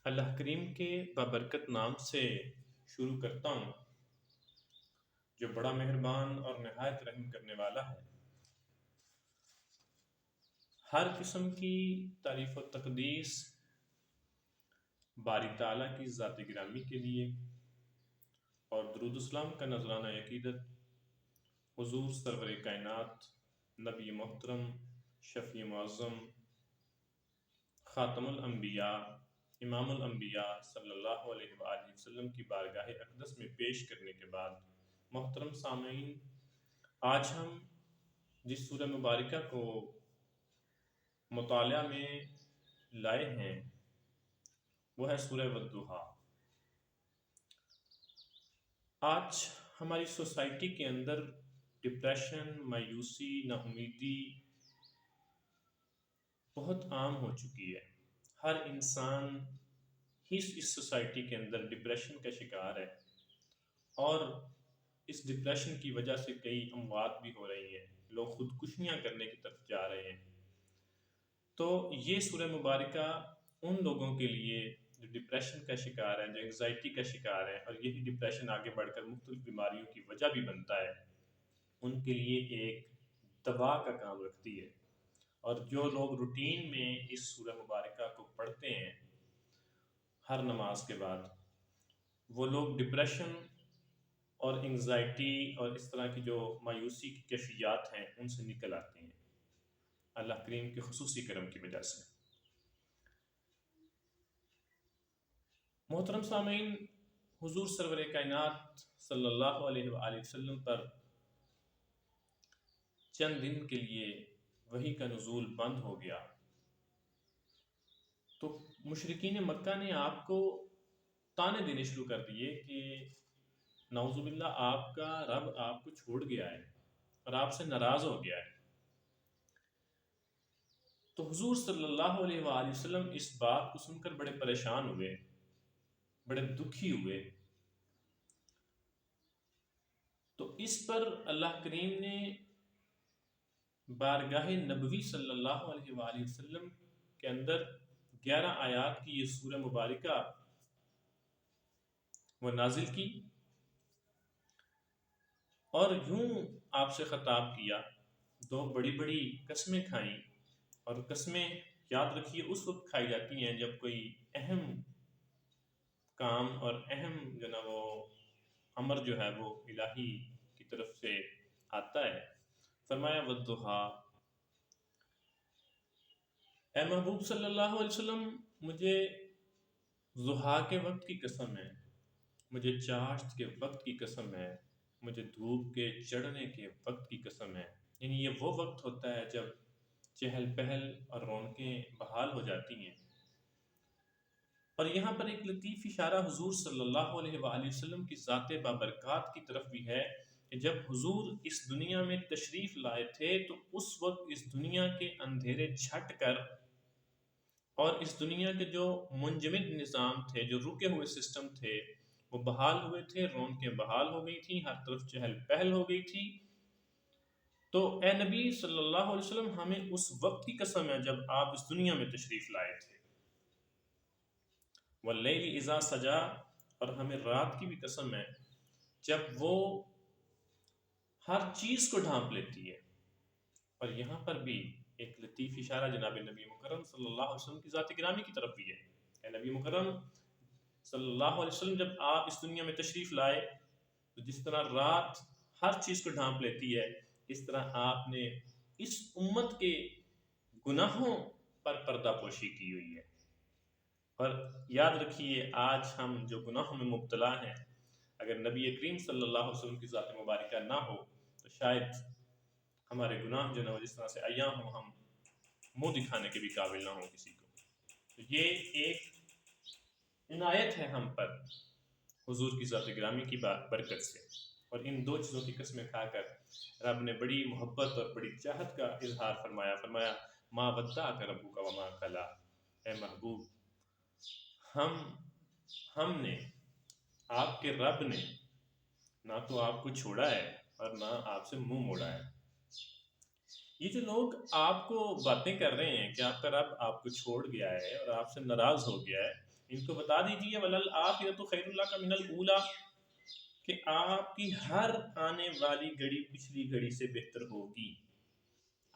اللہ کریم کے بابرکت نام سے شروع کرتا ہوں جو بڑا مہربان اور نہایت رحم کرنے والا ہے۔ ہر قسم کی تعریف و تقدیس باری تعالیٰ کی ذات گرامی کے لیے، اور درود اسلام کا نذرانہ عقیدت حضور سرور کائنات، نبی محترم، شفیع معظم، خاتم الانبیاء، امام الانبیاء صلی اللہ علیہ وآلہ وسلم کی بارگاہ اقدس میں پیش کرنے کے بعد، محترم سامعین، آج ہم جس سورہ مبارکہ کو مطالعہ میں لائے ہیں وہ ہے سورہ والضحیٰ۔ آج ہماری سوسائٹی کے اندر ڈپریشن، مایوسی، ناامیدی بہت عام ہو چکی ہے۔ ہر انسان ہی اس سوسائٹی کے اندر ڈپریشن کا شکار ہے، اور اس ڈپریشن کی وجہ سے کئی اموات بھی ہو رہی ہیں، لوگ خودکشیاں کرنے کی طرف جا رہے ہیں۔ تو یہ سورہ مبارکہ ان لوگوں کے لیے جو ڈپریشن کا شکار ہیں، جو انگزائٹی کا شکار ہیں، اور یہی ڈپریشن آگے بڑھ کر مختلف بیماریوں کی وجہ بھی بنتا ہے، ان کے لیے ایک دوا کا کام رکھتی ہے۔ اور جو لوگ روٹین میں اس سورہ مبارکہ کو پڑھتے ہیں ہر نماز کے بعد، وہ لوگ ڈپریشن اور انگزائٹی اور اس طرح کی جو مایوسی کی کیفیات ہیں ان سے نکل آتے ہیں، اللہ کریم کے خصوصی کرم کی وجہ سے۔ محترم سامعین، حضور سرور کائنات صلی اللہ علیہ وآلہ وسلم پر چند دن کے لیے وحی کا نزول بند ہو گیا تو مشرکین مکہ نے آپ کو تانے دینے شروع کر دیے کہ نعوذ باللہ آپ کا رب آپ کو چھوڑ گیا ہے اور آپ سے ناراض ہو گیا ہے۔ تو حضور صلی اللہ علیہ وآلہ وسلم اس بات کو سن کر بڑے پریشان ہوئے، بڑے دکھی ہوئے۔ تو اس پر اللہ کریم نے بارگاہ نبوی صلی اللہ علیہ وآلہ وسلم کے اندر 11 آیات کی یہ سورہ مبارکہ وہ نازل کی، اور یوں آپ سے خطاب کیا، دو بڑی بڑی قسمیں کھائیں، اور قسمیں یاد رکھیے اس وقت کھائی جاتی ہیں جب کوئی اہم کام اور اہم جو نا وہ امر جو ہے وہ الہی کی طرف سے آتا ہے۔ فرمایا والضحیٰ، اے محبوب صلی اللہ علیہ وسلم، مجھے ضحیٰ کے وقت کی قسم ہے، مجھے چاشت کے وقت کی قسم ہے، مجھے دھوپ کے چڑھنے کے وقت کی قسم ہے۔ یعنی یہ وہ وقت ہوتا ہے جب چہل پہل اور رونقیں بحال ہو جاتی ہیں۔ اور یہاں پر ایک لطیف اشارہ حضور صلی اللہ علیہ وآلہ وسلم کی ذات بابرکات کی طرف بھی ہے کہ جب حضور اس دنیا میں تشریف لائے تھے تو اس وقت اس دنیا کے اندھیرے چھٹ کر اور اس دنیا کے جو منجمد نظام تھے، جو رکے ہوئے سسٹم تھے، وہ بحال ہوئے تھے، رونقیں بحال ہو گئی تھیں، ہر طرف چہل پہل ہو گئی تھی۔ تو اے نبی صلی اللہ علیہ وسلم، ہمیں اس وقت کی قسم ہے جب آپ اس دنیا میں تشریف لائے تھے۔ واللیل اذا سجا، اور ہمیں رات کی بھی قسم ہے جب وہ ہر چیز کو ڈھانپ لیتی ہے۔ اور یہاں پر بھی ایک لطیف اشارہ جناب نبی مکرم صلی اللہ علیہ وسلم کی ذات گرامی کی طرف بھی ہے۔ اے نبی مکرم صلی اللہ علیہ وسلم، جب آپ اس دنیا میں تشریف لائے تو جس طرح رات ہر چیز کو ڈھانپ لیتی ہے، اس طرح آپ نے اس امت کے گناہوں پر پردہ پوشی کی ہوئی ہے۔ اور یاد رکھیے، آج ہم جو گناہوں میں مبتلا ہیں، اگر نبی کریم صلی اللہ علیہ وسلم کی ذات مبارکہ نہ ہو تو شاید ہمارے گناہ جو نہ جس طرح سے ایام ہوں، ہم منہ دکھانے کے بھی قابل نہ ہوں کسی کو۔ تو یہ ایک عنایت ہے ہم پر حضور کی ذات گرامی کی برکت سے، اور ان دو چیزوں کی قسمیں کھا کر رب نے بڑی محبت اور بڑی چاہت کا اظہار فرمایا ما ودعک ربک وما قلی، اے محبوب، ہم نے، آپ کے رب نے نہ تو آپ کو چھوڑا ہے اور نہ آپ سے منہ موڑا ہے۔ یہ جو لوگ آپ کو باتیں کر رہے ہیں کہ آپ کا رب آپ کو چھوڑ گیا ہے اور آپ سے ناراض ہو گیا ہے، ان کو بتا دیجیے وَلَلْآخِرَةُ خَيْرٌ لَكَ مِنَ الْأُولَىٰ کہ آپ کی ہر آنے والی گھڑی پچھلی گھڑی سے بہتر ہوگی.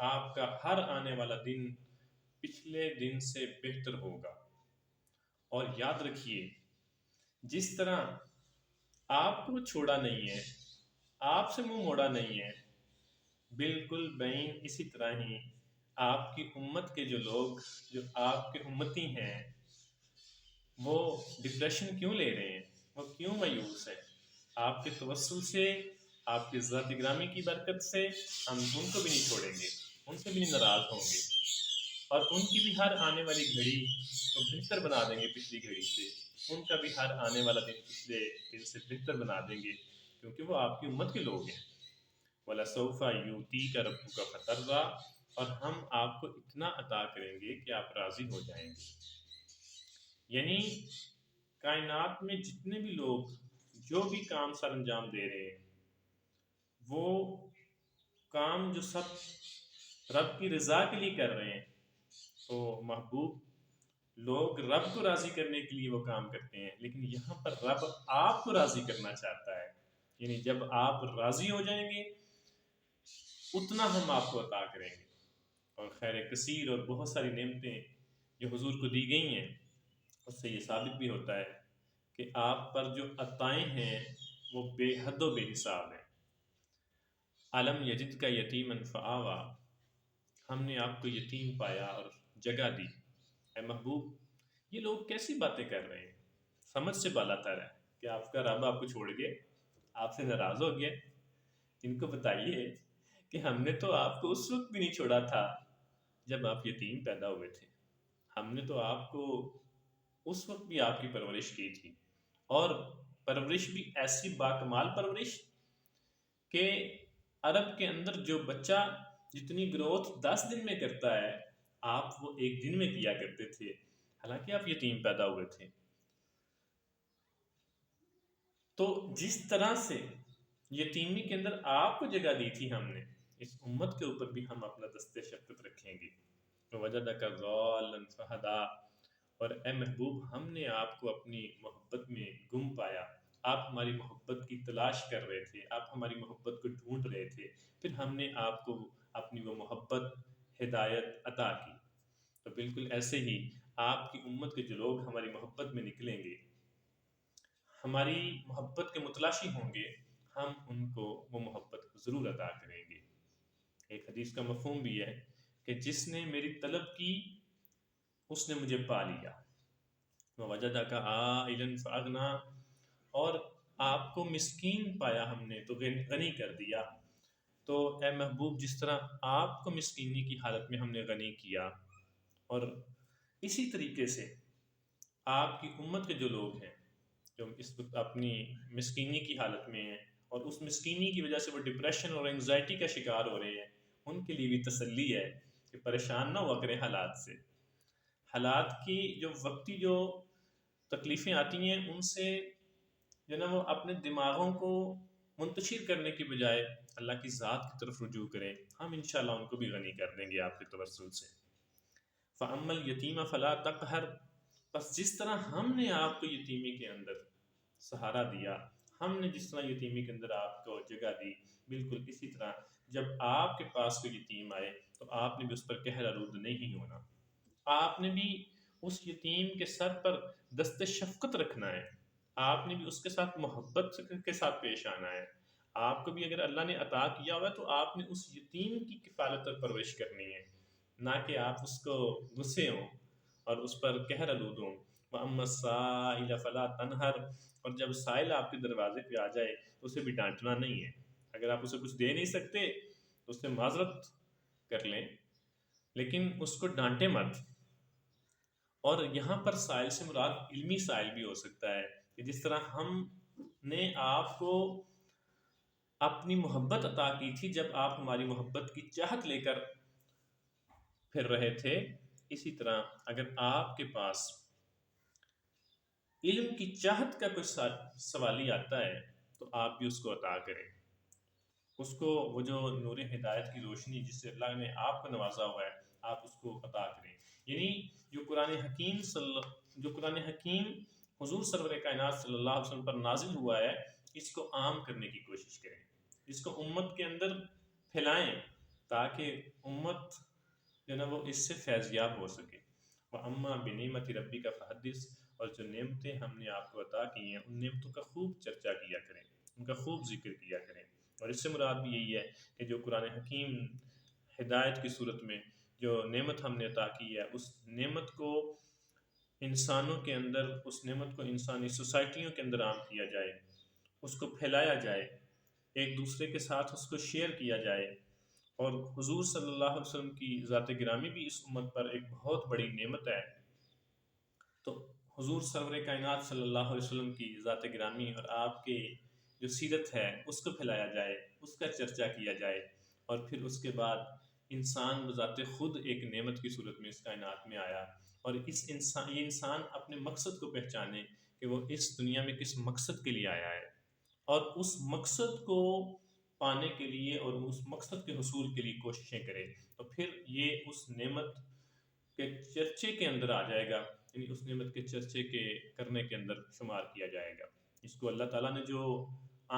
آپ کا ہر آنے والا دن پچھلے دن سے بہتر ہوگا. اور یاد رکھیے جس طرح آپ کو چھوڑا نہیں ہے، آپ سے منہ موڑا نہیں ہے، بالکل بین اسی طرح ہی آپ کی امت کے جو لوگ جو آپ کے امتی ہیں وہ ڈپریشن کیوں لے رہے ہیں، وہ کیوں مایوس ہیں؟ آپ کے توسل سے، آپ کی ذات گرامی کی برکت سے ہم ان کو بھی نہیں چھوڑیں گے، ان سے بھی نہیں ناراض ہوں گے، اور ان کی بھی ہر آنے والی گھڑی کو بہتر بنا دیں گے پچھلی گھڑی سے. ان کا بھی ہر آنے والا دن پچھلے دن سے بہتر بنا دیں گے، کیونکہ وہ آپ کی امت کے لوگ ہیں. وَلَسَوْفَ يُؤْتِيكَ رَبُّكَ فَتَرْضَىٰ اور ہم آپ کو اتنا عطا کریں گے کہ آپ راضی ہو جائیں گے. یعنی کائنات میں جتنے بھی لوگ جو بھی کام سر انجام دے رہے ہیں وہ کام جو سب رب کی رضا کے لیے کر رہے ہیں، تو محبوب لوگ رب کو راضی کرنے کے لیے وہ کام کرتے ہیں، لیکن یہاں پر رب آپ کو راضی کرنا چاہتا ہے. یعنی جب آپ راضی ہو جائیں گے اتنا ہم آپ کو عطا کریں گے. اور خیر کثیر اور بہت ساری نعمتیں جو حضور کو دی گئی ہیں اس سے یہ ثابت بھی ہوتا ہے کہ آپ پر جو عطائیں ہیں وہ بے حد و بے حساب ہیں. علم یجد کا یتیمن فآوا ہم نے آپ کو یتیم پایا اور جگہ دی. اے محبوب یہ لوگ کیسی باتیں کر رہے ہیں، سمجھ سے بالا تر ہے کہ آپ کا رب آپ کو چھوڑ گئے، آپ سے ناراض ہو گئے. ان کو بتائیے کہ ہم نے تو آپ کو اس وقت بھی نہیں چھوڑا تھا جب آپ یتیم پیدا ہوئے تھے. ہم نے تو آپ کو اس وقت بھی آپ کی پرورش کی تھی، اور پرورش بھی ایسی باکمال پرورش کہ عرب کے اندر جو بچہ جتنی گروتھ 10 دن میں کرتا ہے آپ وہ 1 دن میں کیا کرتے تھے، حالانکہ آپ یتیم پیدا ہوئے تھے. تو جس طرح سے یتیمی کے اندر آپ کو جگہ دی تھی ہم نے، اس امت کے اوپر بھی ہم اپنا دست شفقت رکھیں گے. وَوَجَدَكَ ضَالًّا فَهَدَىٰ اور اے محبوب ہم نے آپ کو اپنی محبت میں گم پایا. آپ ہماری محبت کی تلاش کر رہے تھے، آپ ہماری محبت کو ڈھونڈ رہے تھے، پھر ہم نے آپ کو اپنی وہ محبت ہدایت عطا کی. تو بالکل ایسے ہی آپ کی امت کے جو لوگ ہماری محبت میں نکلیں گے، ہماری محبت کے متلاشی ہوں گے، ہم ان کو وہ محبت ضرور عطا کریں گے. ایک حدیث کا مفہوم بھی ہے کہ جس نے میری طلب کی اس نے مجھے پا لیا. وَوَجَدَكَ عَائِلًا فَأَغْنَىٰ اور آپ کو مسکین پایا ہم نے تو غنی کر دیا. تو اے محبوب جس طرح آپ کو مسکینی کی حالت میں ہم نے غنی کیا، اور اسی طریقے سے آپ کی امت کے جو لوگ ہیں جو اس وقت اپنی مسکینی کی حالت میں ہیں اور اس مسکینی کی وجہ سے وہ ڈپریشن اور انگزائٹی کا شکار ہو رہے ہیں، ان کے لیے بھی تسلی ہے کہ پریشان نہ ہوا کریں حالات سے. حالات کی جو وقتی جو تکلیفیں آتی ہیں ان سے جو نا وہ اپنے دماغوں کو منتشر کرنے کی بجائے اللہ کی ذات کی طرف رجوع کریں. ہم انشاءاللہ ان کو بھی غنی کر دیں گے آپ کے توسل سے. فَأَمَّا الْيَتِيمَ فَلَا تَقْهَرْ بس جس طرح ہم نے آپ کو یتیمی کے اندر سہارا دیا، ہم نے جس طرح یتیمی کے اندر آپ کو جگہ دی، بالکل اسی طرح جب آپ کے پاس کوئی یتیم آئے تو آپ نے بھی اس پر قہر آلود نہیں ہونا. آپ نے بھی اس یتیم کے سر پر دست شفقت رکھنا ہے، آپ نے بھی اس کے ساتھ محبت کے ساتھ پیش آنا ہے. آپ کو بھی اگر اللہ نے عطا کیا ہوا تو آپ نے اس یتیم کی کفالت اور پرورش کرنی ہے، نہ کہ آپ اس کو غصے ہوں اور اس پر قہر آلود ہوں. وَأَمَّا السَّائِلَ فَلَا تَنْهَرْ اور جب سائل آپ کے دروازے پہ آ جائے تو اسے بھی ڈانٹنا نہیں ہے. اگر آپ اسے کچھ دے نہیں سکتے تو اس سے معذرت کر لیں، لیکن اس کو ڈانٹے مت. اور یہاں پر سائل سے مراد علمی سائل بھی ہو سکتا ہے کہ جس طرح ہم نے آپ کو اپنی محبت عطا کی تھی جب آپ ہماری محبت کی چاہت لے کر پھر رہے تھے، اسی طرح اگر آپ کے پاس علم کی چاہت کا کوئی سوالی آتا ہے تو آپ بھی اس کو عطا کریں. اس کو وہ جو نور ہدایت کی روشنی جس سے اللہ نے آپ کو نوازا ہوا ہے آپ اس کو عطا کریں. یعنی جو قرآن حکیم جو قرآن حکیم حضور سرور کائنات صلی اللہ علیہ وسلم پر نازل ہوا ہے اس کو عام کرنے کی کوشش کریں، اس کو امت کے اندر پھیلائیں تاکہ امت جو نا وہ اس سے فیض یاب ہو سکے۔ وَأَمَّا بِنِعْمَةِ رَبِّكَ فَحَدِّثْ، اور جو نعمتیں ہم نے آپ کو عطا کی ہیں ان نعمتوں کا خوب چرچا کیا کریں، ان کا خوب ذکر کیا کریں۔ اور اس سے مراد بھی یہی ہے کہ جو قرآن حکیم ہدایت کی صورت میں جو نعمت ہم نے عطا کی ہے اس نعمت کو انسانوں کے اندر، اس نعمت کو انسانی سوسائٹیوں کے اندر عام کیا جائے، اس کو پھیلایا جائے، ایک دوسرے کے ساتھ اس کو شیئر کیا جائے۔ اور حضور صلی اللہ علیہ وسلم کی ذات گرامی بھی اس امت پر ایک بہت بڑی نعمت ہے، تو حضور سرور کائنات صلی اللہ علیہ وسلم کی ذات گرامی اور آپ کے جو سیرت ہے اس کو پھیلایا جائے، اس کا چرچا کیا جائے، اور پھر اس کے بعد انسان بذات خود ایک نعمت کی صورت میں اس کائنات میں آیا، اور یہ انسان اپنے مقصد کو پہچانے کہ وہ اس دنیا میں کس مقصد کے لیے آیا ہے، اور اس مقصد کو پانے کے لیے اور اس مقصد کے حصول کے لیے کوششیں کرے، تو پھر یہ اس نعمت کے چرچے کے اندر آ جائے گا، یعنی اس نعمت کے چرچے کے کرنے کے اندر شمار کیا جائے گا۔ اس کو اللہ تعالیٰ نے جو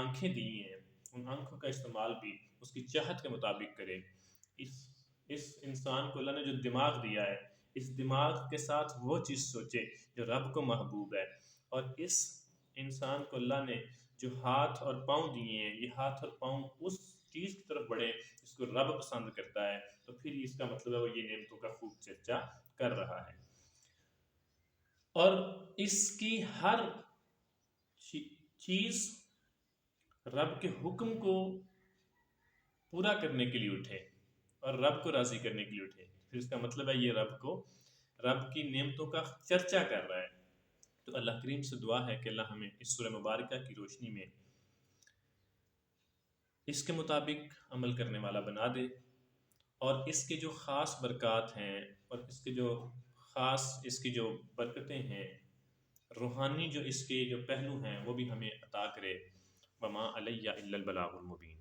آنکھیں دی ہیں ان آنکھوں کا استعمال بھی اس کی چاہت کے مطابق کرے۔ اس انسان کو اللہ نے جو دماغ دیا ہے اس دماغ کے ساتھ وہ چیز سوچے جو رب کو محبوب ہے، اور اس انسان کو اللہ نے جو ہاتھ اور پاؤں دیے ہیں یہ ہاتھ اور پاؤں اس چیز کی طرف بڑھے جس کو رب پسند کرتا ہے، تو پھر اس کا مطلب ہے وہ یہ نعمتوں کا خوب چرچا کر رہا ہے، اور اس کی ہر چیز رب کے حکم کو پورا کرنے کے لیے اٹھے اور رب کو راضی کرنے کے لیے اٹھے، پھر اس کا مطلب ہے یہ رب کی نعمتوں کا چرچا کر رہا ہے۔ تو اللہ کریم سے دعا ہے کہ اللہ ہمیں اس سورہ مبارکہ کی روشنی میں اس کے مطابق عمل کرنے والا بنا دے، اور اس کے جو خاص برکات ہیں اور اس کے جو خاص اس کی جو برکتیں ہیں، روحانی جو اس کے جو پہلو ہیں وہ بھی ہمیں عطا کرے۔ وما علیہ الا البلاغ المبین۔